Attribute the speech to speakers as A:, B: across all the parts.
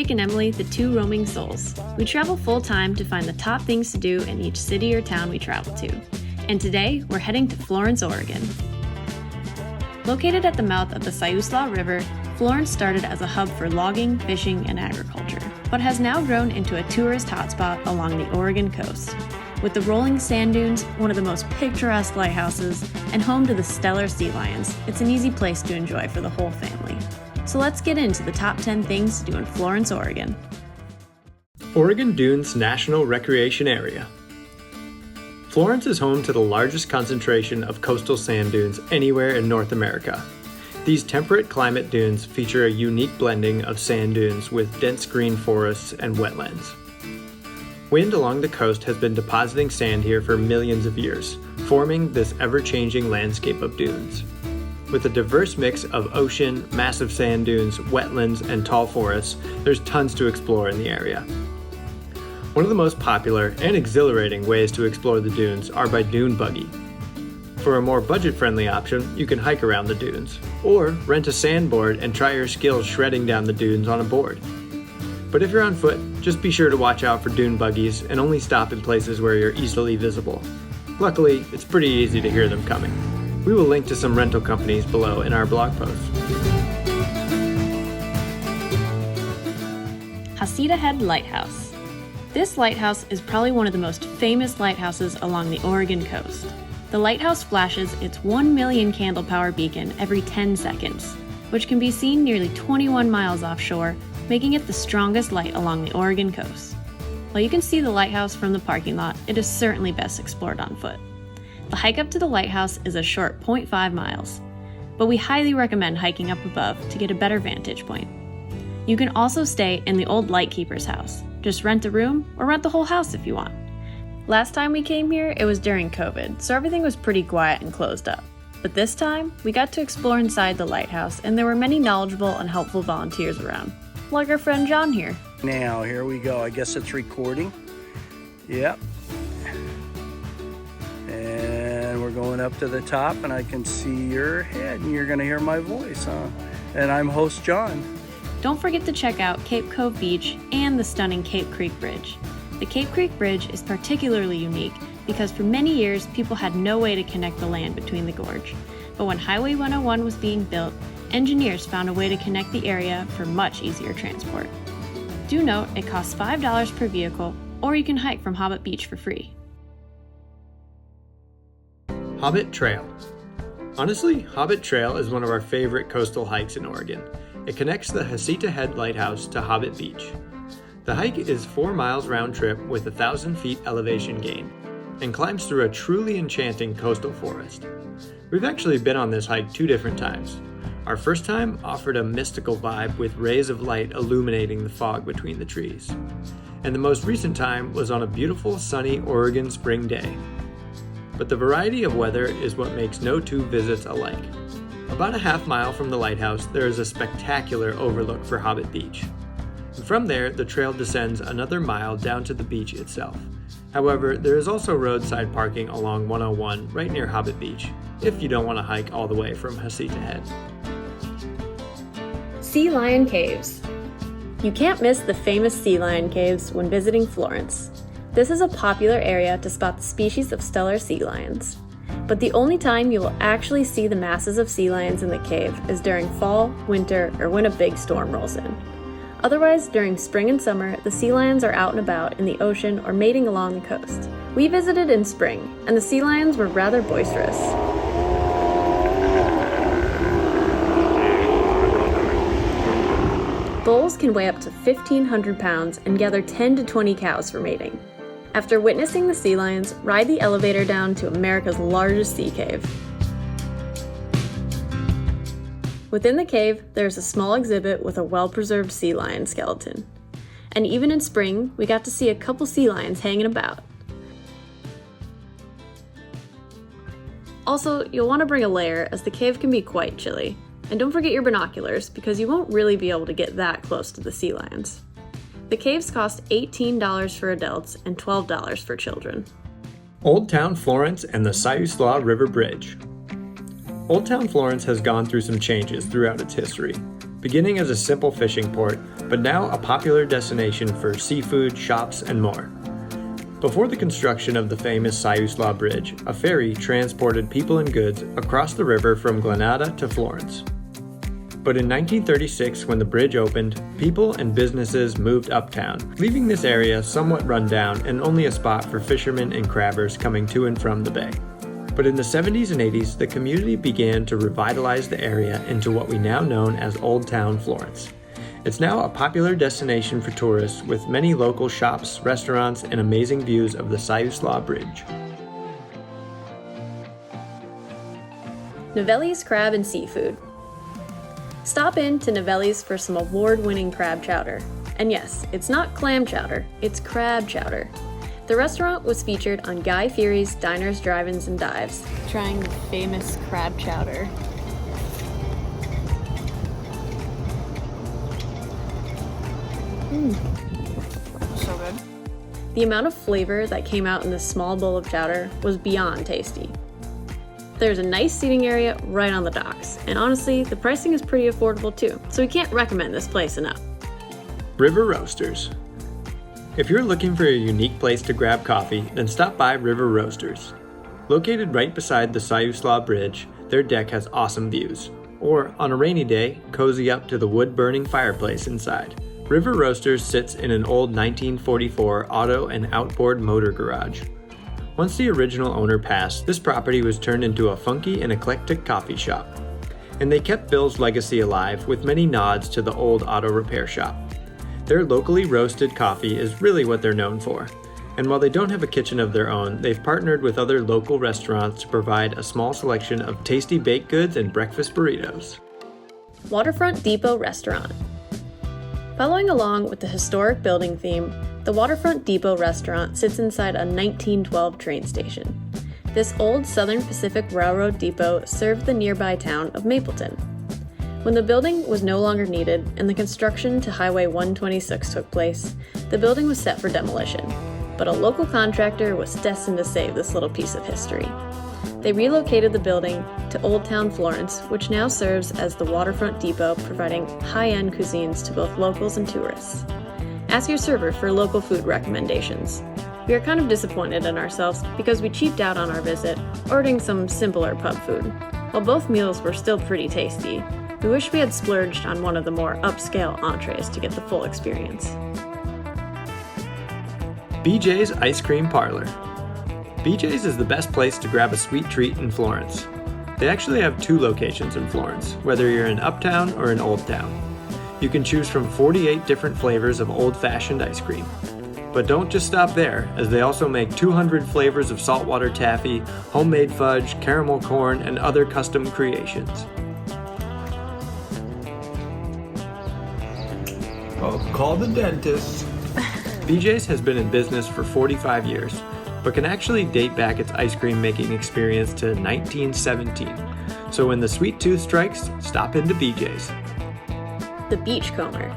A: Jake and Emily, the two roaming souls. We travel full-time to find the top things to do in each city or town we travel to. And today, we're heading to Florence, Oregon. Located at the mouth of the Siuslaw River, Florence started as a hub for logging, fishing, and agriculture, but has now grown into a tourist hotspot along the Oregon coast. With the rolling sand dunes, one of the most picturesque lighthouses, and home to the stellar sea lions, it's an easy place to enjoy for the whole family. So let's get into the top 10 things to do in Florence, Oregon.
B: Oregon Dunes National Recreation Area. Florence is home to the largest concentration of coastal sand dunes anywhere in North America. These temperate climate dunes feature a unique blending of sand dunes with dense green forests and wetlands. Wind along the coast has been depositing sand here for millions of years, forming this ever-changing landscape of dunes. With a diverse mix of ocean, massive sand dunes, wetlands, and tall forests, there's tons to explore in the area. One of the most popular and exhilarating ways to explore the dunes are by dune buggy. For a more budget-friendly option, you can hike around the dunes, or rent a sandboard and try your skills shredding down the dunes on a board. But if you're on foot, just be sure to watch out for dune buggies and only stop in places where you're easily visible. Luckily, it's pretty easy to hear them coming. We will link to some rental companies below in our blog post.
A: Heceta Lighthouse. This lighthouse is probably one of the most famous lighthouses along the Oregon coast. The lighthouse flashes its 1 million candle power beacon every 10 seconds, which can be seen nearly 21 miles offshore, making it the strongest light along the Oregon coast. While you can see the lighthouse from the parking lot, it is certainly best explored on foot. The hike up to the lighthouse is a short 0.5 miles, but we highly recommend hiking up above to get a better vantage point. You can also stay in the old lightkeeper's house. Just rent a room or rent the whole house if you want. Last time we came here, it was during COVID, so everything was pretty quiet and closed up. But this time, we got to explore inside the lighthouse, and there were many knowledgeable and helpful volunteers around, like our friend John here.
C: Now, here we go. I guess it's recording. Yep. And we're going up to the top, and I can see your head, and you're going to hear my voice, huh? And I'm host John.
A: Don't forget to check out Cape Cove Beach and the stunning Cape Creek Bridge. The Cape Creek Bridge is particularly unique because for many years people had no way to connect the land between the gorge. But when Highway 101 was being built, engineers found a way to connect the area for much easier transport. Do note it costs $5 per vehicle, or you can hike from Hobbit Beach for free.
B: Hobbit Trail. Honestly, Hobbit Trail is one of our favorite coastal hikes in Oregon. It connects the Heceta Lighthouse to Hobbit Beach. The hike is 4 miles round trip with 1,000 feet elevation gain and climbs through a truly enchanting coastal forest. We've actually been on this hike 2 different times. Our first time offered a mystical vibe with rays of light illuminating the fog between the trees. And the most recent time was on a beautiful sunny Oregon spring day. But the variety of weather is what makes no 2 visits alike. About a half mile from the lighthouse, there is a spectacular overlook for Hobbit Beach. And from there, the trail descends another mile down to the beach itself. However, there is also roadside parking along 101 right near Hobbit Beach, if you don't want to hike all the way from Heceta Head.
A: Sea Lion Caves. You can't miss the famous Sea Lion Caves when visiting Florence. This is a popular area to spot the species of stellar sea lions. But the only time you will actually see the masses of sea lions in the cave is during fall, winter, or when a big storm rolls in. Otherwise, during spring and summer, the sea lions are out and about in the ocean or mating along the coast. We visited in spring, and the sea lions were rather boisterous. Bulls can weigh up to 1,500 pounds and gather 10 to 20 cows for mating. After witnessing the sea lions, ride the elevator down to America's largest sea cave. Within the cave, there's a small exhibit with a well-preserved sea lion skeleton. And even in spring, we got to see a couple sea lions hanging about. Also, you'll want to bring a layer as the cave can be quite chilly. And don't forget your binoculars because you won't really be able to get that close to the sea lions. The caves cost $18 for adults and $12 for children.
B: Old Town Florence and the Siuslaw River Bridge. Old Town Florence has gone through some changes throughout its history. Beginning as a simple fishing port, but now a popular destination for seafood, shops, and more. Before the construction of the famous Siuslaw Bridge, a ferry transported people and goods across the river from Granada to Florence. But in 1936, when the bridge opened, people and businesses moved uptown, leaving this area somewhat run down and only a spot for fishermen and crabbers coming to and from the bay. But in the 70s and 80s, the community began to revitalize the area into what we now know as Old Town Florence. It's now a popular destination for tourists with many local shops, restaurants, and amazing views of the Siuslaw Bridge.
A: Novelli's Crab and Seafood. Stop in to Novelli's for some award-winning crab chowder. And yes, it's not clam chowder, it's crab chowder. The restaurant was featured on Guy Fieri's Diners, Drive-Ins, and Dives. Trying the famous crab chowder. So good. The amount of flavor that came out in this small bowl of chowder was beyond tasty. There's a nice seating area right on the docks, and honestly, the pricing is pretty affordable too, so we can't recommend this place enough.
B: River Roasters. If you're looking for a unique place to grab coffee, then stop by River Roasters. Located right beside the Siuslaw Bridge, their deck has awesome views. Or, on a rainy day, cozy up to the wood-burning fireplace inside. River Roasters sits in an old 1944 auto and outboard motor garage. Once the original owner passed, this property was turned into a funky and eclectic coffee shop. And they kept Bill's legacy alive with many nods to the old auto repair shop. Their locally roasted coffee is really what they're known for. And while they don't have a kitchen of their own, they've partnered with other local restaurants to provide a small selection of tasty baked goods and breakfast burritos.
A: Waterfront Depot Restaurant. Following along with the historic building theme, the Waterfront Depot restaurant sits inside a 1912 train station. This old Southern Pacific Railroad depot served the nearby town of Mapleton. When the building was no longer needed and the construction to Highway 126 took place, the building was set for demolition, but a local contractor was destined to save this little piece of history. They relocated the building to Old Town Florence, which now serves as the Waterfront Depot, providing high-end cuisines to both locals and tourists. Ask your server for local food recommendations. We are kind of disappointed in ourselves because we cheaped out on our visit, ordering some simpler pub food. While both meals were still pretty tasty, we wish we had splurged on one of the more upscale entrees to get the full experience.
B: BJ's Ice Cream Parlor. BJ's is the best place to grab a sweet treat in Florence. They actually have 2 locations in Florence, whether you're in Uptown or in Old Town. You can choose from 48 different flavors of old-fashioned ice cream. But don't just stop there, as they also make 200 flavors of saltwater taffy, homemade fudge, caramel corn, and other custom creations.
D: I'll call the dentist.
B: BJ's has been in business for 45 years, but can actually date back its ice cream making experience to 1917. So when the sweet tooth strikes, stop into BJ's.
A: The Beachcomber.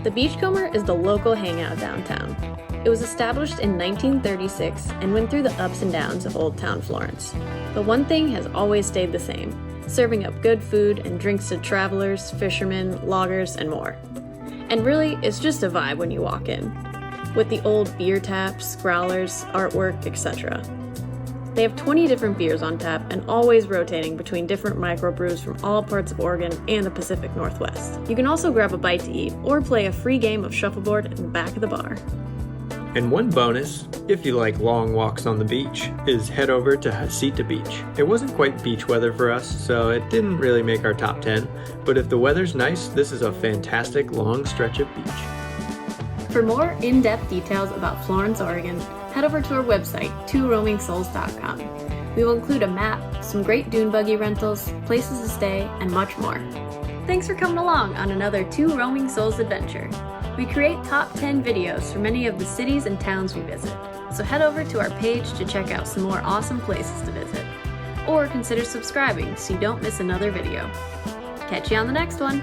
A: The Beachcomber is the local hangout downtown. It was established in 1936 and went through the ups and downs of Old Town Florence. But one thing has always stayed the same, serving up good food and drinks to travelers, fishermen, loggers, and more. And really, it's just a vibe when you walk in, with the old beer taps, growlers, artwork, etc. They have 20 different beers on tap and always rotating between different microbrews from all parts of Oregon and the Pacific Northwest. You can also grab a bite to eat or play a free game of shuffleboard in the back of the bar.
B: And one bonus, if you like long walks on the beach, is head over to Heceta Beach. It wasn't quite beach weather for us, so it didn't really make our top 10, but if the weather's nice, this is a fantastic long stretch of beach.
A: For more in-depth details about Florence, Oregon, head over to our website, tworoamingsouls.com. We will include a map, some great dune buggy rentals, places to stay, and much more. Thanks for coming along on another Two Roaming Souls adventure. We create top 10 videos for many of the cities and towns we visit, so head over to our page to check out some more awesome places to visit. Or consider subscribing so you don't miss another video. Catch you on the next one!